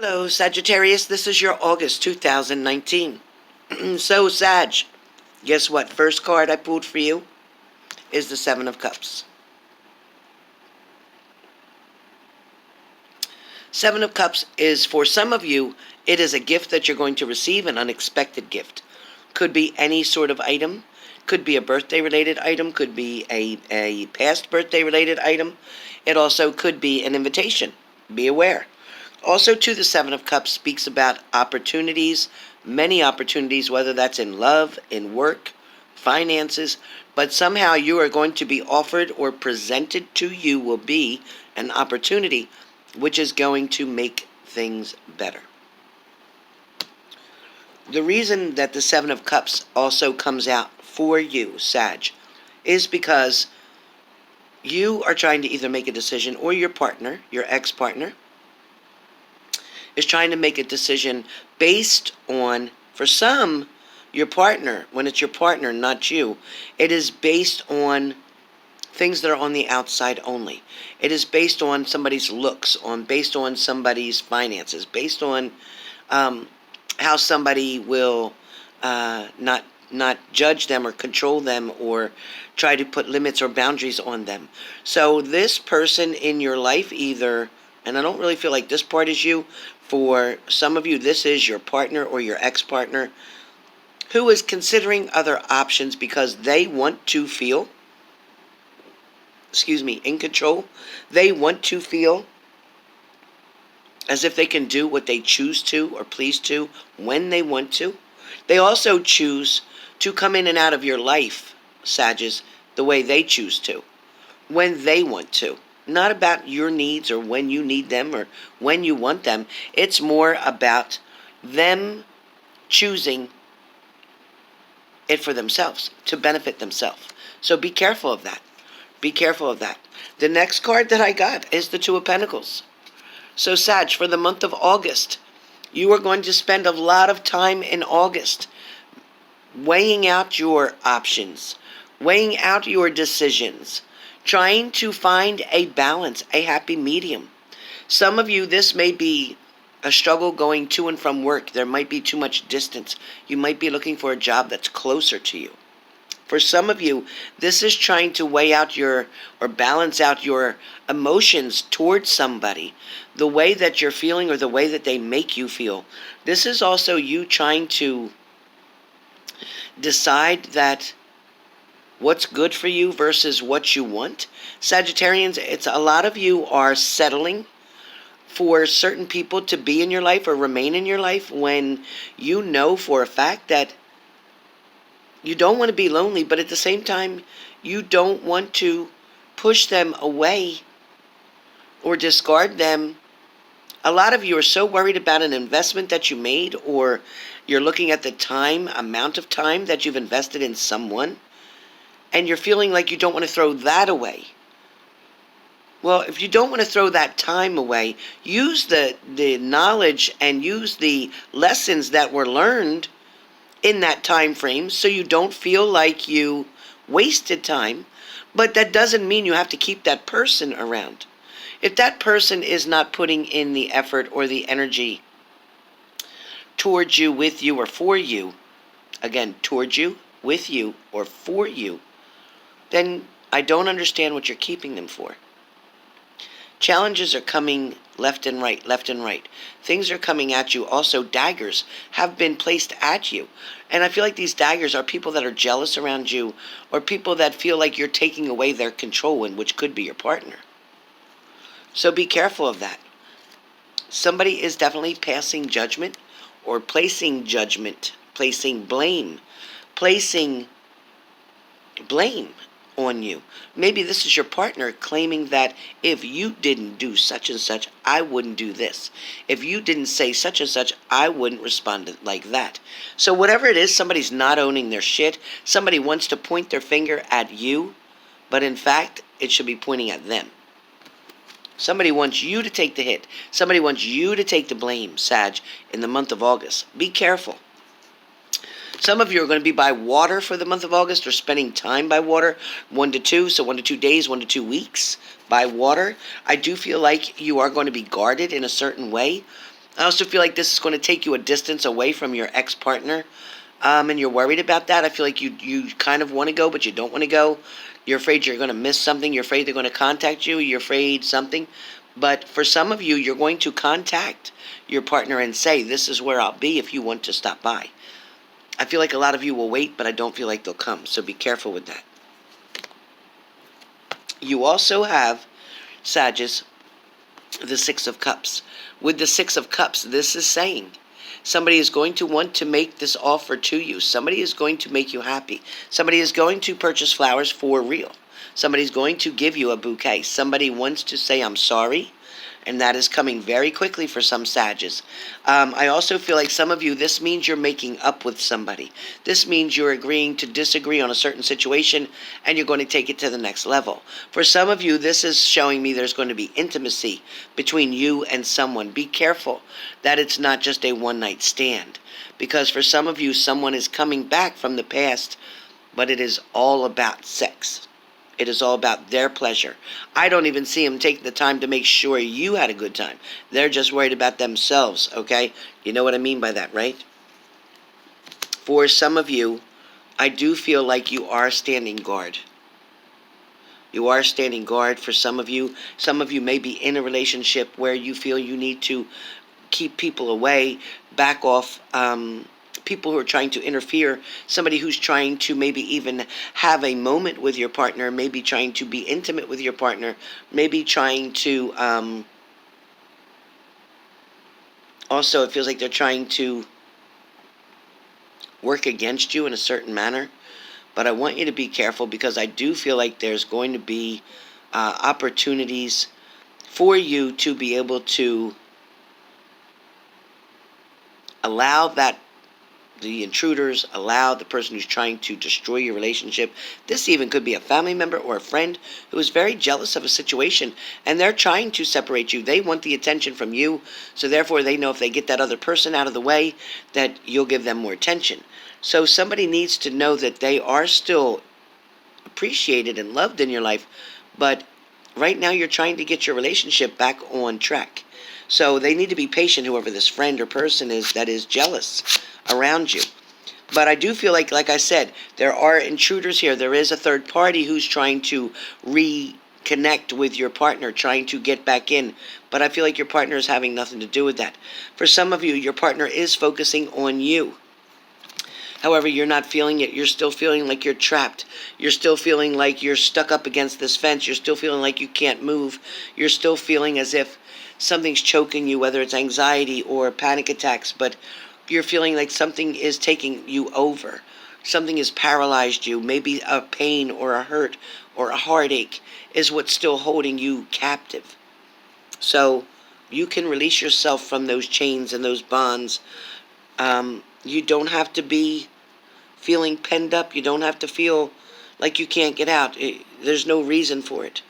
Hello, Sagittarius. This is your August 2019. So, Sag, guess what? First card I pulled for you is the Seven of Cups. Seven of Cups is, for some of you, it is a gift that you're going to receive, an unexpected gift. Could be any sort of item. Could be a birthday-related item. Could be a past birthday-related item. It also could be an invitation. Be aware. Also, too, the Seven of Cups speaks about opportunities, many opportunities, whether that's in love, in work, finances, but somehow you are going to be offered or presented to you will be an opportunity which is going to make things better. The reason that the Seven of Cups also comes out for you, Sag, is because you are trying to either make a decision, or your partner, your ex-partner, is trying to make a decision based on, for some, your partner. When it's your partner, not you, it is based on things that are on the outside only. It is based on somebody's looks, based on somebody's finances, based on how somebody will not judge them or control them or try to put limits or boundaries on them. So this person in your life either, and I don't really feel like this part is you, for some of you this is your partner or your ex-partner who is considering other options because they want to feel, in control. They want to feel as if they can do what they choose to or please to when they want to. They also choose to come in and out of your life, Sagittarius, the way they choose to, when they want to. Not about your needs or when you need them or when you want them. It's more about them choosing it for themselves, to benefit themselves. So be careful of that. Be careful of that. The next card that I got is the Two of Pentacles. So, Sag, for the month of August, you are going to spend a lot of time in August weighing out your options, weighing out your decisions, trying to find a balance, a happy medium. Some of you, this may be a struggle going to and from work. There might be too much distance. You might be looking for a job that's closer to you. For some of you, this is trying to weigh out or balance out your emotions towards somebody, the way that you're feeling or the way that they make you feel. This is also you trying to decide that what's good for you versus what you want. Sagittarians, it's a lot of you are settling for certain people to be in your life or remain in your life when you know for a fact that you don't want to be lonely, but at the same time, you don't want to push them away or discard them. A lot of you are so worried about an investment that you made, or you're looking at the amount of time that you've invested in someone, and you're feeling like you don't want to throw that away. Well, if you don't want to throw that time away, use the knowledge and use the lessons that were learned in that time frame so you don't feel like you wasted time. But that doesn't mean you have to keep that person around. If that person is not putting in the effort or the energy towards you, with you, or for you, again, towards you, with you, or for you, then I don't understand what you're keeping them for. Challenges are coming left and right, left and right. Things are coming at you. Also, daggers have been placed at you. And I feel like these daggers are people that are jealous around you, or people that feel like you're taking away their control, and which could be your partner. So be careful of that. Somebody is definitely passing judgment or placing judgment, placing blame on you. Maybe this is your partner claiming that if you didn't do such and such, I wouldn't do this. If you didn't say such and such, I wouldn't respond like that. So whatever it is, somebody's not owning their shit. Somebody wants to point their finger at you, but in fact, it should be pointing at them. Somebody wants you to take the hit. Somebody wants you to take the blame, Sag, in the month of August. Be careful. Some of you are going to be by water for the month of August, or spending time by water, 1 to 2, so 1 to 2 days, 1 to 2 weeks by water. I do feel like you are going to be guarded in a certain way. I also feel like this is going to take you a distance away from your ex-partner, and you're worried about that. I feel like you kind of want to go, but you don't want to go. You're afraid you're going to miss something. You're afraid they're going to contact you. You're afraid something. But for some of you, you're going to contact your partner and say, this is where I'll be if you want to stop by. I feel like a lot of you will wait, but I don't feel like they'll come. So be careful with that. You also have, Sagittarius, the Six of Cups. With the Six of Cups, this is saying somebody is going to want to make this offer to you. Somebody is going to make you happy. Somebody is going to purchase flowers for real. Somebody's going to give you a bouquet. Somebody wants to say, I'm sorry. And that is coming very quickly for some Sagittarius. I also feel like some of you, this means you're making up with somebody. This means you're agreeing to disagree on a certain situation, and you're going to take it to the next level. For some of you, this is showing me there's going to be intimacy between you and someone. Be careful that it's not just a one-night stand. Because for some of you, someone is coming back from the past, but it is all about sex. It is all about their pleasure. I don't even see them taking the time to make sure you had a good time. They're just worried about themselves, okay? You know what I mean by that, right? For some of you, I do feel like you are standing guard. You are standing guard for some of you. Some of you may be in a relationship where you feel you need to keep people away, back off, people who are trying to interfere, somebody who's trying to maybe even have a moment with your partner, maybe trying to be intimate with your partner, maybe trying to, also it feels like they're trying to work against you in a certain manner. But I want you to be careful, because I do feel like there's going to be opportunities for you to be able to allow the intruders, allow the person who's trying to destroy your relationship. This even could be a family member or a friend who is very jealous of a situation, and they're trying to separate you. They want the attention from you, so therefore they know if they get that other person out of the way, that you'll give them more attention. So somebody needs to know that they are still appreciated and loved in your life, but right now you're trying to get your relationship back on track. So they need to be patient, whoever this friend or person is that is jealous around you. But I do feel like I said, there are intruders here. There is a third party who's trying to reconnect with your partner, trying to get back in. But I feel like your partner is having nothing to do with that. For some of you, your partner is focusing on you. However, you're not feeling it. You're still feeling like you're trapped. You're still feeling like you're stuck up against this fence. You're still feeling like you can't move. You're still feeling as if something's choking you, whether it's anxiety or panic attacks, but you're feeling like something is taking you over. Something has paralyzed you. Maybe a pain or a hurt or a heartache is what's still holding you captive. So you can release yourself from those chains and those bonds. You don't have to be feeling penned up. You don't have to feel like you can't get out. There's no reason for it.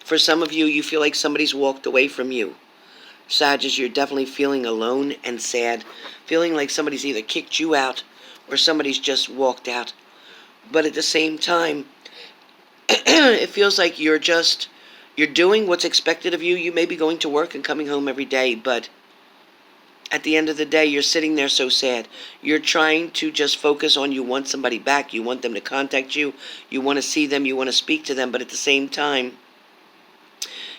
For some of you, you feel like somebody's walked away from you. Sagittarius, you're definitely feeling alone and sad, feeling like somebody's either kicked you out or somebody's just walked out. But at the same time, it feels like you're doing what's expected of you. You may be going to work and coming home every day, but at the end of the day, you're sitting there so sad. You're trying to just focus on, you want somebody back, you want them to contact you, you want to see them, you want to speak to them, but at the same time,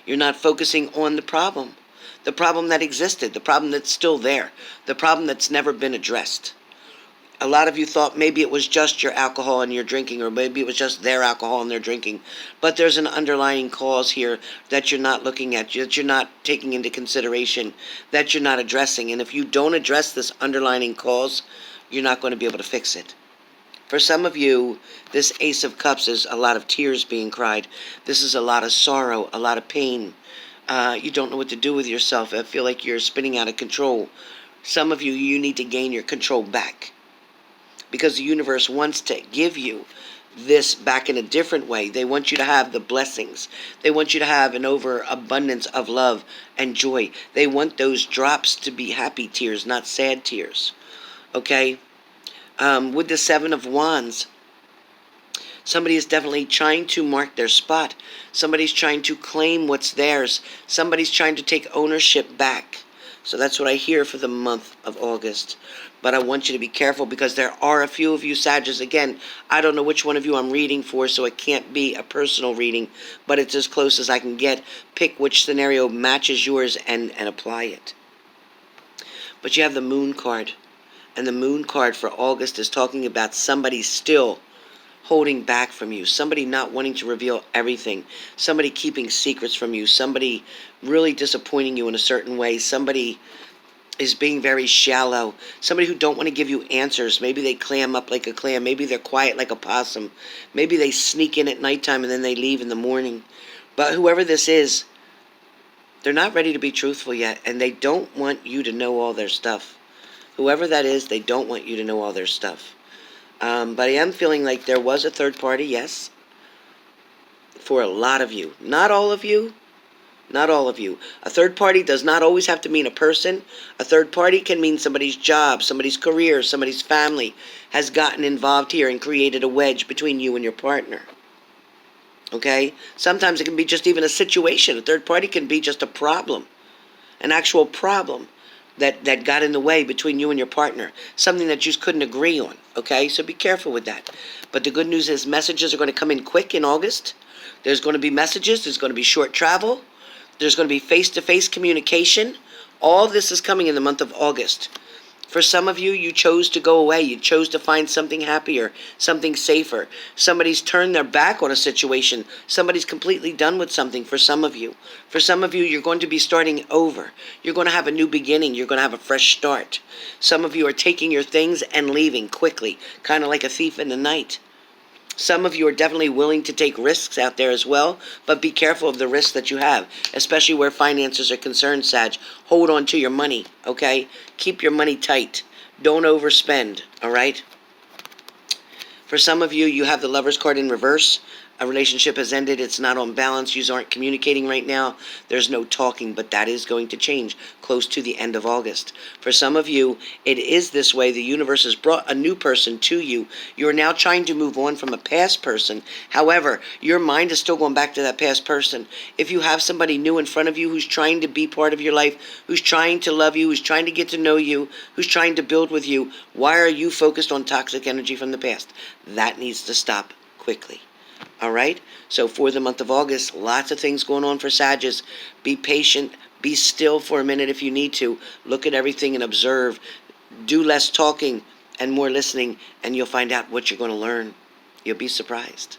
you're not focusing on the problem that existed, the problem that's still there, the problem that's never been addressed. A lot of you thought maybe it was just your alcohol and your drinking, or maybe it was just their alcohol and their drinking. But there's an underlying cause here that you're not looking at, that you're not taking into consideration, that you're not addressing. And if you don't address this underlying cause, you're not going to be able to fix it. For some of you, this Ace of Cups is a lot of tears being cried. This is a lot of sorrow, a lot of pain. You don't know what to do with yourself. I feel like you're spinning out of control. Some of you, you need to gain your control back, because the universe wants to give you this back in a different way. They want you to have the blessings. They want you to have an overabundance of love and joy. They want those drops to be happy tears, not sad tears. Okay? With the Seven of Wands, somebody is definitely trying to mark their spot. Somebody's trying to claim what's theirs. Somebody's trying to take ownership back. So that's what I hear for the month of August. But I want you to be careful because there are a few of you Sagittarius. Again, I don't know which one of you I'm reading for, so it can't be a personal reading, but it's as close as I can get. Pick which scenario matches yours and apply it. But you have the Moon card. And the Moon card for August is talking about somebody still holding back from you, somebody not wanting to reveal everything, somebody keeping secrets from you, somebody really disappointing you in a certain way, somebody is being very shallow, somebody who don't want to give you answers. Maybe they clam up like a clam, maybe they're quiet like a possum, maybe they sneak in at nighttime and then they leave in the morning. But whoever this is, they're not ready to be truthful yet, and they don't want you to know all their stuff. Whoever that is, they don't want you to know all their stuff. But I am feeling like there was a third party, yes, for a lot of you. Not all of you. Not all of you. A third party does not always have to mean a person. A third party can mean somebody's job, somebody's career, somebody's family has gotten involved here and created a wedge between you and your partner. Okay? Sometimes it can be just even a situation. A third party can be just a problem, an actual problem that got in the way between you and your partner, something that you just couldn't agree on, okay? So be careful with that. But the good news is messages are going to come in quick in August. There's going to be messages. There's going to be short travel. There's going to be face-to-face communication. All this is coming in the month of August. For some of you, you chose to go away. You chose to find something happier, something safer. Somebody's turned their back on a situation. Somebody's completely done with something for some of you. For some of you, you're going to be starting over. You're going to have a new beginning. You're going to have a fresh start. Some of you are taking your things and leaving quickly, kind of like a thief in the night. Some of you are definitely willing to take risks out there as well, but be careful of the risks that you have, especially where finances are concerned, Sag. Hold on to your money, okay? Keep your money tight. Don't overspend, all right? For some of you, you have the Lover's card in reverse. A relationship has ended. It's not on balance. You aren't communicating right now. There's no talking, but that is going to change close to the end of August. For some of you, it is this way. The universe has brought a new person to you. You're now trying to move on from a past person. However, your mind is still going back to that past person. If you have somebody new in front of you who's trying to be part of your life, who's trying to love you, who's trying to get to know you, who's trying to build with you, why are you focused on toxic energy from the past? That needs to stop quickly. All right? So for the month of August, lots of things going on for Sagittarius. Be patient. Be still for a minute if you need to. Look at everything and observe. Do less talking and more listening, and you'll find out what you're going to learn. You'll be surprised.